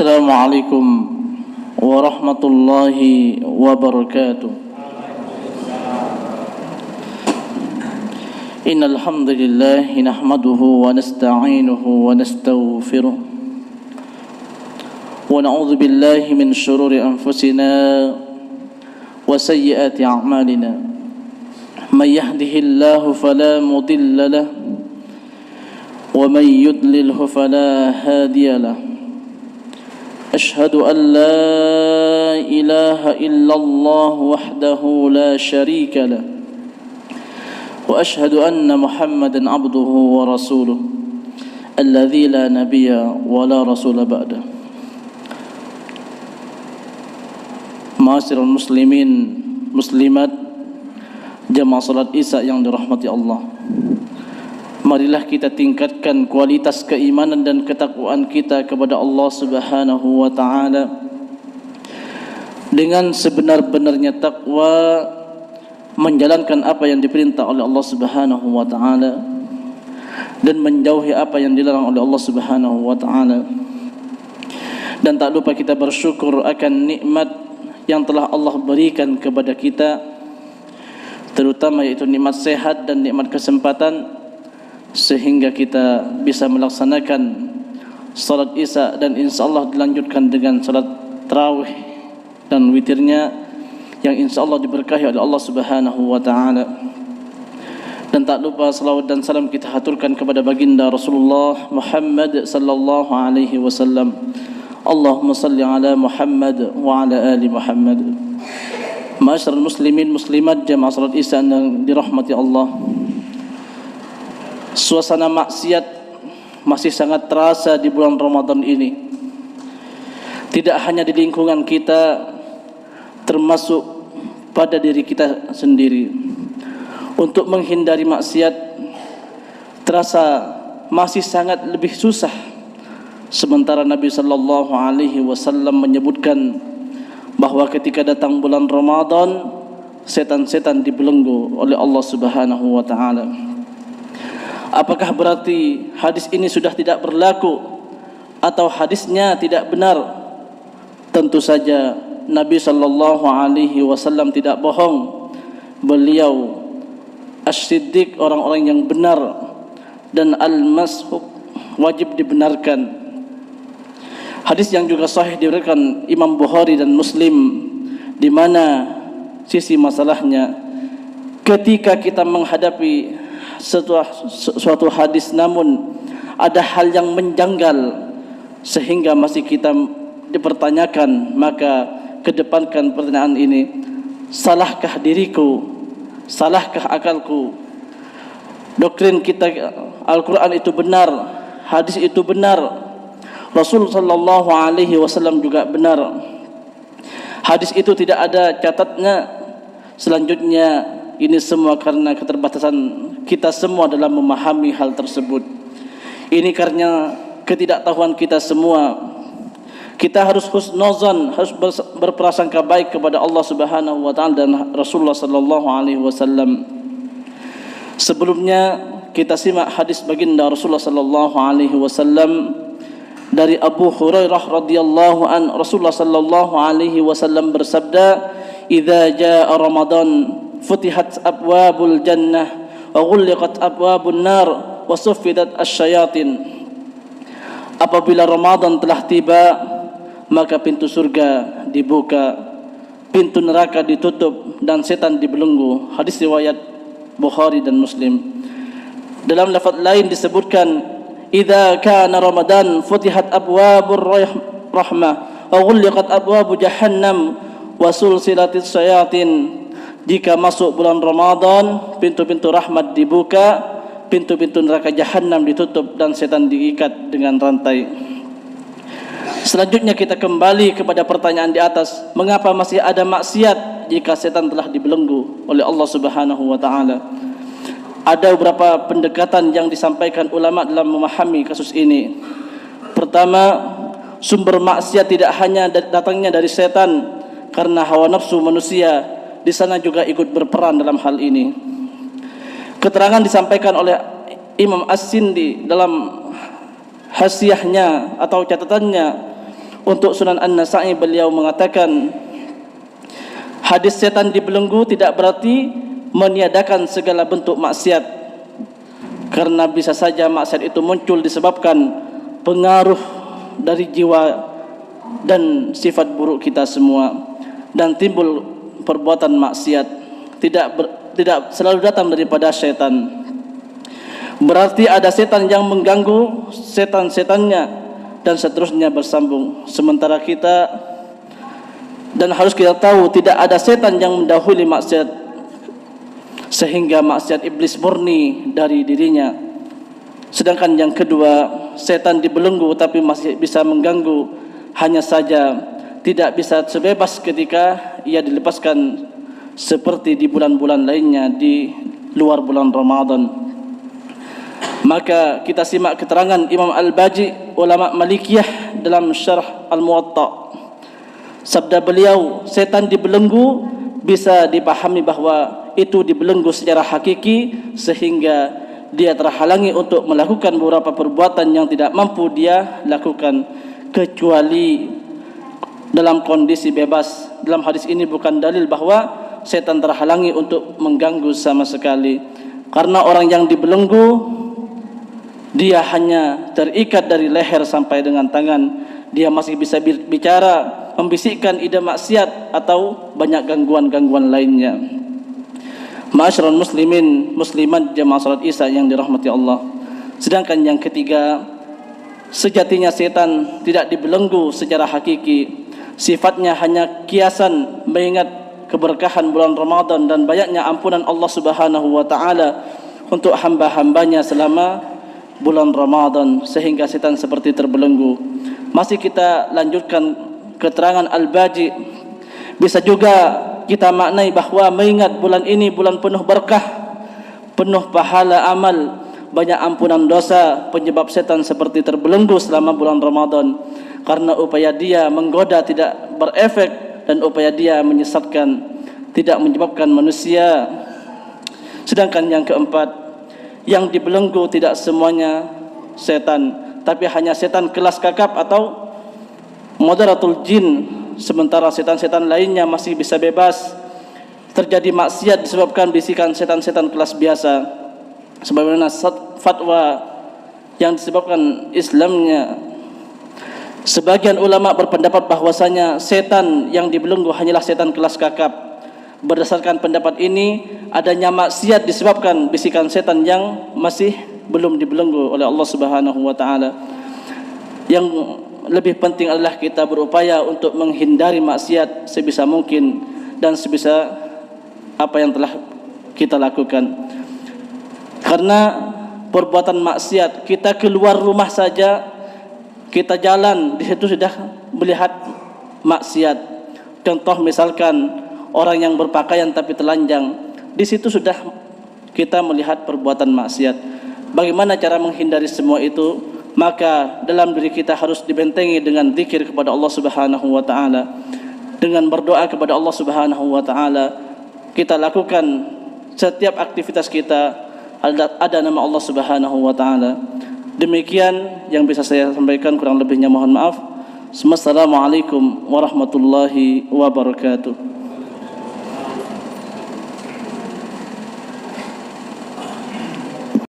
السلام عليكم ورحمة الله وبركاته. إن الحمد لله نحمده ونستعينه ونستغفره ونعوذ بالله من شرور أنفسنا وسيئات أعمالنا. من يهده الله فلا مضل له ومن يضلله فلا هادي له. أشهد أن لا إله إلا الله وحده لا شريك له وأشهد أن محمدا عبده ورسوله الذي لا نبي ولا رسول بعده. Ma'asyiral muslimin muslimat jamaah salat Isya yang dirahmati Allah, marilah kita tingkatkan kualitas keimanan dan ketakwaan kita kepada Allah Subhanahu wa taala dengan sebenar-benarnya takwa, menjalankan apa yang diperintah oleh Allah Subhanahu wa taala dan menjauhi apa yang dilarang oleh Allah Subhanahu wa taala. Dan tak lupa kita bersyukur akan nikmat yang telah Allah berikan kepada kita, terutama yaitu nikmat sehat dan nikmat kesempatan, sehingga kita bisa melaksanakan salat Isya dan insyaallah dilanjutkan dengan salat tarawih dan witirnya yang insyaallah diberkahi oleh Allah Subhanahu wa taala. Dan tak lupa salawat dan salam kita haturkan kepada baginda Rasulullah Muhammad sallallahu alaihi wasallam. Allahumma salli ala Muhammad wa ala ali Muhammad. Ma'asyiral muslimin muslimat jamaah salat Isya yang dirahmati Allah, suasana maksiat masih sangat terasa di bulan Ramadan ini. Tidak hanya di lingkungan kita, termasuk pada diri kita sendiri. Untuk menghindari maksiat terasa masih sangat lebih susah. Sementara Nabi sallallahu alaihi wasallam menyebutkan bahwa ketika datang bulan Ramadan, setan-setan dibelenggu oleh Allah Subhanahu wa taala. Apakah berarti hadis ini sudah tidak berlaku atau hadisnya tidak benar? Tentu saja Nabi sallallahu alaihi wasallam tidak bohong. Beliau as-siddiq, orang-orang yang benar, dan al-mashuq, wajib dibenarkan. Hadis yang juga sahih diriwayatkan Imam Bukhari dan Muslim, di mana sisi masalahnya ketika kita menghadapi suatu hadis namun ada hal yang menjanggal sehingga masih kita dipertanyakan, maka kedepankan pertanyaan ini: salahkah diriku? Salahkah akalku? Doktrin kita Al-Quran itu benar, hadis itu benar, Rasul sallallahu alaihi wasallam juga benar. Hadis itu tidak ada catatnya. Selanjutnya, ini semua karena keterbatasan kita semua dalam memahami hal tersebut. Ini karena ketidaktahuan kita semua. Kita harus husnuzan, harus berprasangka baik kepada Allah Subhanahu wa taala dan Rasulullah sallallahu alaihi wasallam. Sebelumnya kita simak hadis baginda Rasulullah sallallahu alaihi wasallam dari Abu Hurairah radhiyallahu an. Rasulullah sallallahu alaihi wasallam bersabda, "Idza jaa Ramadan futihat abwabul jannah wa ghulliqat abwabun nar wa suffidat asyayatin." Apabila Ramadan telah tiba, maka pintu surga dibuka, pintu neraka ditutup, dan setan dibelenggu. Hadis riwayat Bukhari dan Muslim. Dalam lafaz lain disebutkan, "Idza kana Ramadan futihat abwabur rahmah wa ghulliqat abwabu jahannam wa sulsilatis syayatin." Jika masuk bulan Ramadan, pintu-pintu rahmat dibuka, pintu-pintu neraka jahanam ditutup, dan setan diikat dengan rantai. Selanjutnya kita kembali kepada pertanyaan di atas, mengapa masih ada maksiat jika setan telah dibelenggu oleh Allah Subhanahu wa taala? Ada beberapa pendekatan yang disampaikan ulama dalam memahami kasus ini. Pertama, sumber maksiat tidak hanya datangnya dari setan, karena hawa nafsu manusia di sana juga ikut berperan dalam hal ini. Keterangan disampaikan oleh Imam As-Sindi dalam hasyiahnya atau catatannya Untuk Sunan An-Nasa'i beliau mengatakan, hadis setan dibelenggu tidak berarti meniadakan segala bentuk maksiat, karena bisa saja maksiat itu muncul disebabkan pengaruh dari jiwa dan sifat buruk kita semua, dan timbul perbuatan maksiat tidak selalu datang daripada setan. Berarti ada setan yang mengganggu setan-setannya dan seterusnya bersambung. Sementara kita, dan harus kita tahu, tidak ada setan yang mendahului maksiat sehingga maksiat iblis murni dari dirinya. Sedangkan yang kedua, setan dibelenggu tapi masih bisa mengganggu, hanya saja tidak bisa sebebas ketika ia dilepaskan seperti di bulan-bulan lainnya di luar bulan Ramadan. Maka kita simak keterangan Imam Al-Baji, ulama Malikiyah, dalam Syarh Al-Muwatta. Sabda beliau, setan dibelenggu bisa dipahami bahwa itu dibelenggu secara hakiki sehingga dia terhalangi untuk melakukan beberapa perbuatan yang tidak mampu dia lakukan kecuali dalam kondisi bebas. Dalam hadis ini bukan dalil bahwa setan terhalangi untuk mengganggu sama sekali, karena orang yang dibelenggu dia hanya terikat dari leher sampai dengan tangan. Dia masih bisa bicara, membisikkan ide maksiat atau banyak gangguan-gangguan lainnya. Ma'asyiral muslimin muslimat jamaah salat Isya yang dirahmati Allah. Sedangkan yang ketiga, sejatinya setan tidak dibelenggu secara hakiki. Sifatnya hanya kiasan mengingat keberkahan bulan Ramadan dan banyaknya ampunan Allah Subhanahu wa taala untuk hamba-hambanya selama bulan Ramadan, sehingga setan seperti terbelenggu. Masih kita lanjutkan keterangan Al-Baji. Bisa juga kita maknai bahwa mengingat bulan ini bulan penuh berkah, penuh pahala amal, banyak ampunan dosa, penyebab setan seperti terbelenggu selama bulan Ramadan, karena upaya dia menggoda tidak berefek dan upaya dia menyesatkan tidak menyebabkan manusia. Sedangkan yang keempat, yang dibelenggu tidak semuanya setan, tapi hanya setan kelas kakap atau moderatul jin. Sementara setan-setan lainnya masih bisa bebas terjadi maksiat disebabkan bisikan setan-setan kelas biasa. Sebagaimana fatwa yang disebabkan Islamnya, sebagian ulama berpendapat bahwasanya setan yang dibelenggu hanyalah setan kelas kakap. Berdasarkan pendapat ini, adanya maksiat disebabkan bisikan setan yang masih belum dibelenggu oleh Allah Subhanahu wa taala. Yang lebih penting adalah kita berupaya untuk menghindari maksiat sebisa mungkin dan sebisa apa yang telah kita lakukan. Karena perbuatan maksiat, kita keluar rumah saja, kita jalan, di situ sudah melihat maksiat. Contoh misalkan orang yang berpakaian tapi telanjang, di situ sudah kita melihat perbuatan maksiat. Bagaimana cara menghindari semua itu? Maka dalam diri kita harus dibentengi dengan zikir kepada Allah Subhanahu wa taala, dengan berdoa kepada Allah Subhanahu wa taala. Kita lakukan setiap aktivitas kita ada nama Allah Subhanahu wa taala. Demikian yang bisa saya sampaikan, kurang lebihnya mohon maaf. Wassalamualaikum warahmatullahi wabarakatuh.